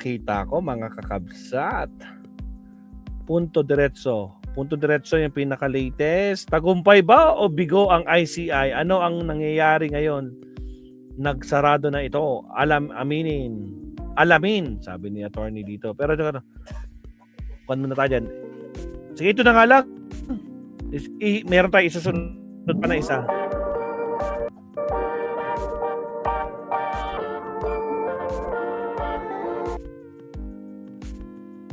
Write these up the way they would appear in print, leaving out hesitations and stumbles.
nakita ko mga kakabsat. Punto diretso. Punto diretso yung pinaka-latest. Tagumpay ba o bigo ang ICI? Ano ang nangyayari ngayon? Nagsarado na ito. Alamin, sabi ni attorney dito. Pero kung muna tayo dyan. Sige, ito na nga lang. Meron tayo isasunod pa na isa.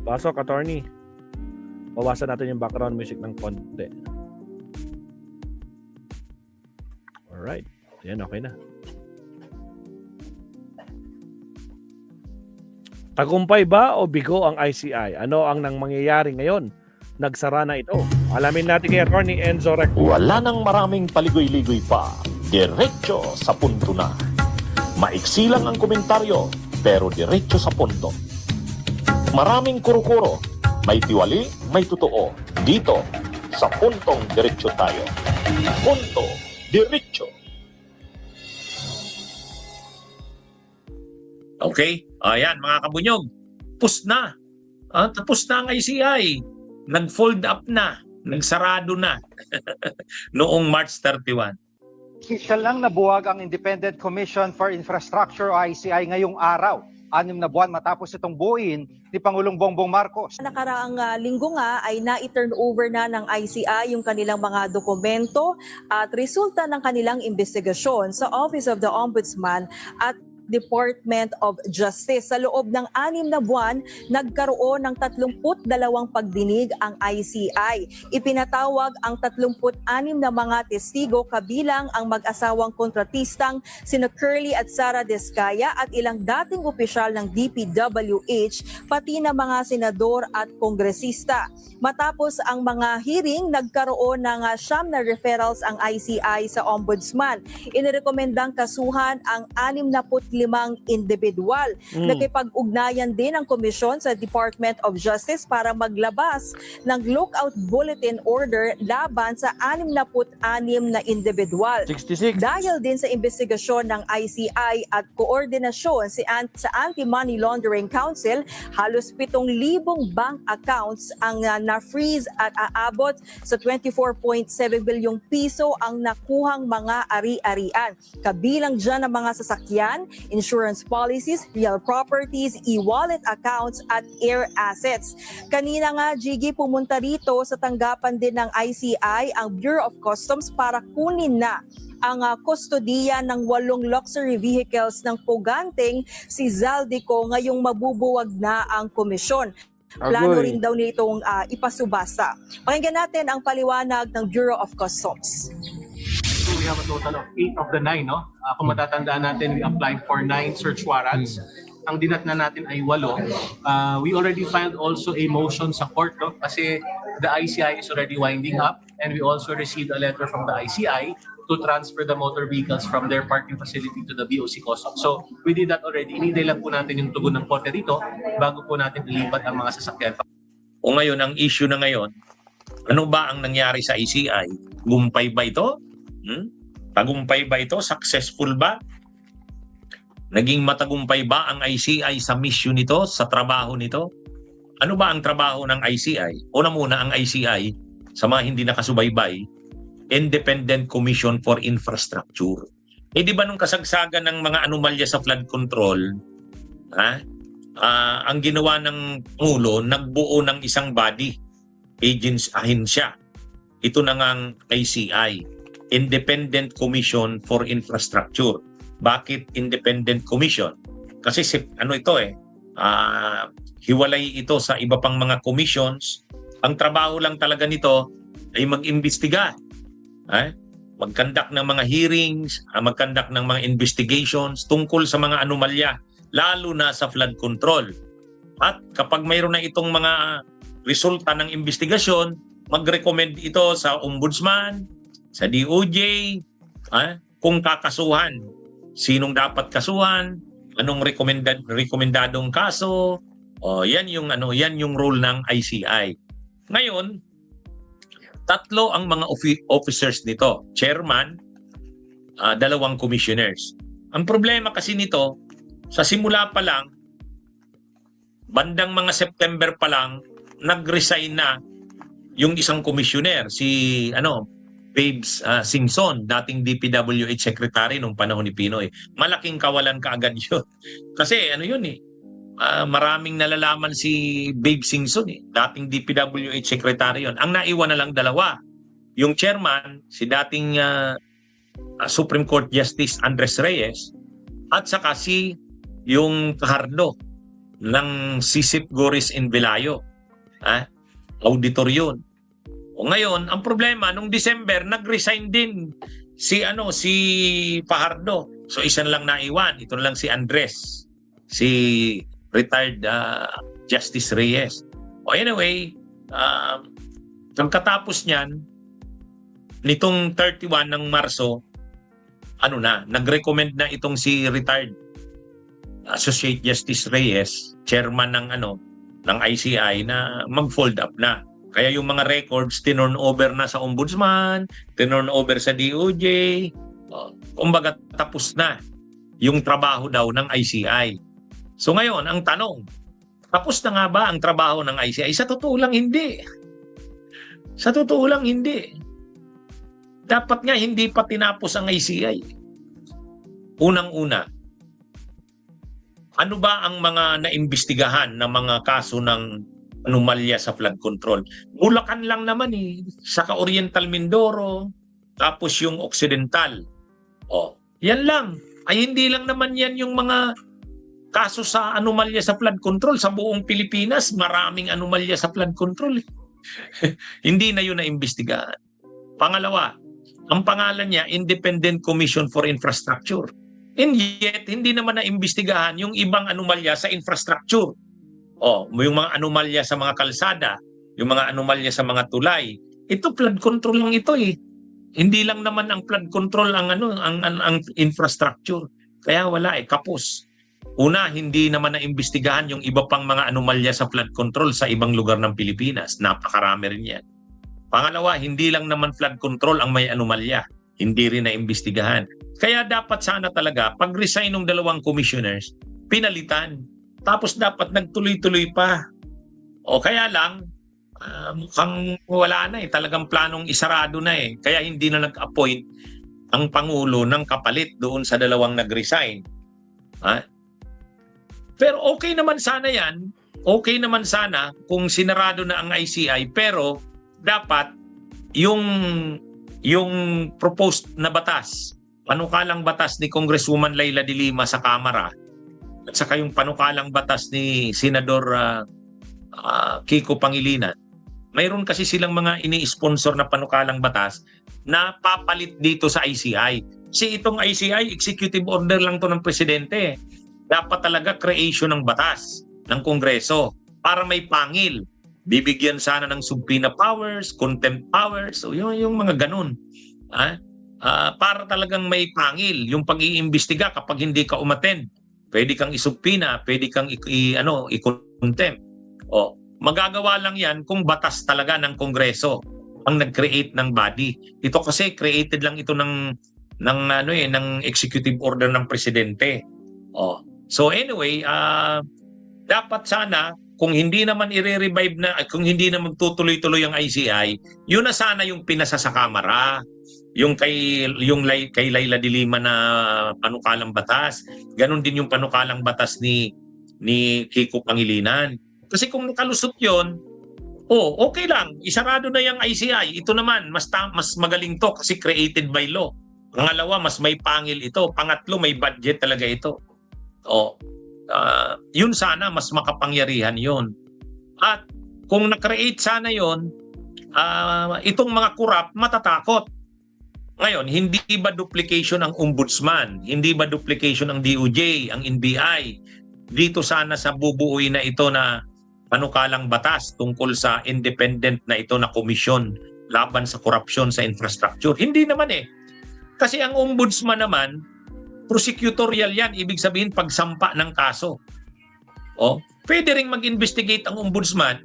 Pasok, attorney. Bawasan natin yung background music ng konti. Alright. Ayan, okay na. Tagumpay ba o bigo ang ICI? Ano ang mangyayari ngayon? Nagsara na ito. Alamin natin kay Attorney Enzo Recto. Wala nang maraming paligoy-ligoy pa. Diretso sa punto na. Maiksi lang ang komentaryo, pero diretso sa punto. Maraming kuro-kuro. May tiwali, may totoo. Dito, sa puntong diretso tayo. Punto, diretso. Okay, ayan mga kabunyog. Tapos na. Tapos na ang ICI. Nag-fold up na. Nagsarado na. Noong March 31. Official lang nabuwag ang Independent Commission for Infrastructure o ICI ngayong araw. 6 na buwan matapos itong buuin ni Pangulong Bongbong Marcos. Nakaraang linggo nga ay na-turn over na ng ICI yung kanilang mga dokumento at resulta ng kanilang investigasyon sa Office of the Ombudsman at Department of Justice. Sa loob ng 6 na buwan, nagkaroon ng 32 pagdinig ang ICI. Ipinatawag ang 36 na mga testigo kabilang ang mag-asawang kontratistang sina Curly at Sara Descaya at ilang dating opisyal ng DPWH pati na mga senador at kongresista. Matapos ang mga hearing, nagkaroon ng 9 na referrals ang ICI sa Ombudsman. Inirekomendang kasuhan ang 65 individual. Nakipag-ugnayan din ang komisyon sa Department of Justice para maglabas ng lookout bulletin order laban sa 66 na individual. 66. Dahil din sa investigasyon ng ICI at koordinasyon sa Anti-Money Laundering Council, halos 7,000 bank accounts ang na-freeze at aabot sa 24.7 bilyong piso ang nakuhang mga ari-arian. Kabilang dyan ang mga sasakyan, insurance policies, real properties, e-wallet accounts at air assets. Kanina nga, Jiggy, pumunta rito sa tanggapan din ng ICI ang Bureau of Customs para kunin na ang kustodiya ng 8 luxury vehicles ng puganteng si Zaldico ngayong mabubuwag na ang komisyon. Plano rin daw nitong ipasubasta. Pakinggan natin ang paliwanag ng Bureau of Customs. So we have a total of 8 of the 9, no? Kung matatandaan natin, we applied for 9 search warrants. Ang dinatna natin ay 8. We already filed also a motion sa court, no? Kasi the ICI is already winding up and we also received a letter from the ICI to transfer the motor vehicles from their parking facility to the BOC Customs. So we did that already. Inintay lang po natin yung tugon ng korte dito bago po natin ilipat ang mga sasakyan. O ngayon, ang issue na ngayon, ano ba ang nangyari sa ICI? Gumpay ba ito? Tagumpay ba ito? Successful ba? Naging matagumpay ba ang ICI sa mission nito, sa trabaho nito? Ano ba ang trabaho ng ICI? Una muna, ang ICI, sa mga hindi nakasubaybay, Independent Commission for Infrastructure. Di ba nung kasagsagan ng mga anomalya sa flood control, ang ginawa ng Pangulo, nagbuo ng isang body, ahensya. Ito na ngang ICI. Independent Commission for Infrastructure. Bakit Independent Commission? Kasi hiwalay ito sa iba pang mga commissions. Ang trabaho lang talaga nito ay mag-imbestiga. Mag-conduct ng mga hearings, mag-conduct ng mga investigations tungkol sa mga anomalya, lalo na sa flood control. At kapag mayroon na itong mga resulta ng investigasyon, mag-recommend ito sa Ombudsman, sa DOJ, kung kakasuhan, sinong dapat kasuhan, anong rekomendadong kaso, yan yung role ng ICI. Ngayon, 3 ang mga officers nito, chairman, 2 commissioners. Ang problema kasi nito, sa simula pa lang, bandang mga September pa lang, nag-resign na yung isang commissioner, si Babes Singson, dating DPWH Secretary nung panahon ni Pinoy. Malaking kawalan kaagad yun. Kasi maraming nalalaman si Babes Singson dating DPWH Secretary yun. Ang naiwan na lang dalawa. Yung chairman, si dating Supreme Court Justice Andres Reyes, at saka yung kahardo ng Sisip Goris Invilayo. Auditor yun. O ngayon, ang problema, nung December, nag-resign din si Fajardo. So isa lang naiwan. Ito lang si Andres, si retired Justice Reyes. O anyway, pagkatapos niyan, nitong 31 ng Marso, nag-recommend na itong si retired Associate Justice Reyes, chairman ng ICI, na mag-fold up na. Kaya yung mga records, tinurn over na sa Ombudsman, tinurn over sa DOJ. Kumbaga, tapos na yung trabaho daw ng ICI. So ngayon, ang tanong, tapos na nga ba ang trabaho ng ICI? Sa totoo lang, hindi. Sa totoo lang, hindi. Dapat nga hindi pa tinapos ang ICI. Unang-una, ano ba ang mga naimbestigahan na mga kaso ng anomalya sa flood control? Bulacan lang naman saka Oriental Mindoro, tapos yung Occidental. Yan lang. Ay hindi lang naman yan yung mga kaso sa anomalya sa flood control. Sa buong Pilipinas, maraming anomalya sa flood control. Hindi na yun naimbestigahan. Pangalawa, ang pangalan niya, Independent Commission for Infrastructure. And yet, hindi naman naimbestigahan yung ibang anomalya sa infrastructure. Yung mga anomalya sa mga kalsada, yung mga anomalya sa mga tulay. Ito, flood control lang ito Hindi lang naman ang flood control ang infrastructure. Kaya wala kapos. Una, hindi naman naimbestigahan yung iba pang mga anomalya sa flood control sa ibang lugar ng Pilipinas. Napakarami rin yan. Pangalawa, hindi lang naman flood control ang may anomalya. Hindi rin naimbestigahan. Kaya dapat sana talaga, pag-resign ng dalawang commissioners, pinalitan. Tapos dapat nagtuloy-tuloy pa. Kaya lang, mukhang wala na talagang planong isarado na Kaya hindi na nag-appoint ang Pangulo ng kapalit doon sa dalawang nag-resign. Pero okay naman sana yan. Okay naman sana kung sinarado na ang ICI, pero dapat yung proposed na batas, panukalang batas ni Congresswoman Leila de Lima sa Kamara, at saka yung panukalang batas ni Senador Kiko Pangilinan, mayroon kasi silang mga ini-sponsor na panukalang batas na papalit dito sa ICI. Kasi itong ICI, executive order lang to ng presidente. Dapat talaga creation ng batas ng Kongreso para may pangil. Bibigyan sana ng subpoena powers, contempt powers, so yung mga ganun. Para talagang may pangil yung pag-iimbestiga kapag hindi ka umattend. Pwede kang isubpoena, pwede kang i-contempt. Magagawa lang yan kung batas talaga ng Kongreso ang nag-create ng body. Ito kasi created lang ito ng executive order ng presidente. So anyway, dapat sana kung hindi naman i-revive na, kung hindi na magtutuloy-tuloy ang ICI, yun na sana yung pinasa sa Kamara, yung kay Leila de Lima na panukalang batas. Ganon din yung panukalang batas ni Kiko Pangilinan. Kasi kung nakalusot yun, okay lang, isarado na yung ICI. Ito naman, mas magaling to kasi created by law. Pangalawa, mas may pangil ito. Pangatlo, may budget talaga ito. Yun sana, mas makapangyarihan yun. At kung na-create sana yun, itong mga kurap, matatakot. Ngayon, hindi ba duplication ang Ombudsman? Hindi ba duplication ang DOJ, ang NBI? Dito sana sa bubuuin na ito na panukalang batas tungkol sa independent na ito na komisyon laban sa korupsyon sa infrastructure. Hindi naman Kasi ang Ombudsman naman, prosecutorial yan, ibig sabihin pagsampa ng kaso. Pwede ring mag-investigate ang Ombudsman,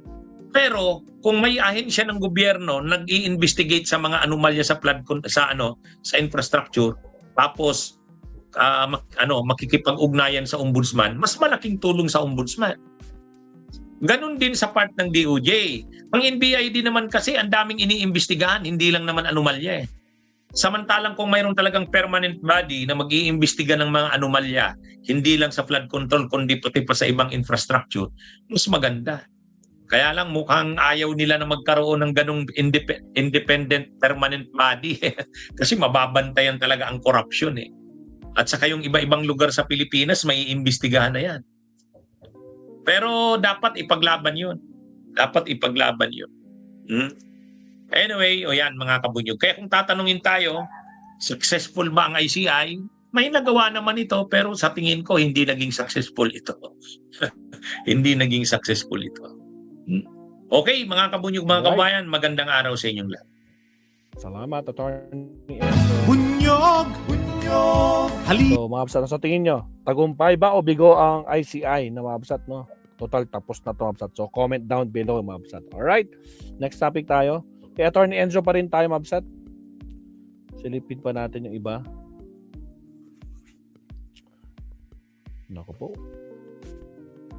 pero kung may ahensya ng gobyerno nag-i-investigate sa mga anomalya sa sa infrastructure, tapos makikipag-ugnayan sa Ombudsman, mas malaking tulong sa Ombudsman. Ganun din sa part ng DOJ. Ang NBI din naman kasi ang daming iniimbestigahan, hindi lang naman anomalya eh. Samantalang kung mayroon talagang permanent body na mag-iimbestiga ng mga anomalya, hindi lang sa flood control kundi pati pa sa ibang infrastructure, mas maganda. Kaya lang mukhang ayaw nila na magkaroon ng ganong independent permanent body kasi mababantayan talaga ang corruption eh. At saka yung iba-ibang lugar sa Pilipinas may iimbestigahan na yan. Pero dapat ipaglaban yun. Dapat ipaglaban yun. Anyway, o yan mga kabunyog. Kaya kung tatanungin tayo, successful ba ang ICI? May nagawa naman ito pero sa tingin ko hindi naging successful ito. Hindi naging successful ito. Okay, mga kabunyog, mga Alright. kabayan, magandang araw sa inyong lahat. Salamat, Attorney Enzo. Bunyog! Halika! So, mga kabsat, sa tingin nyo, tagumpay ba o bigo ang ICI na mga kabsat, no? Total, tapos na to mga kabsat. So, comment down below mga kabsat. Alright, next topic tayo. Kay Attorney Enzo pa rin tayo mga kabsat. Silipin pa natin yung iba. Naku po.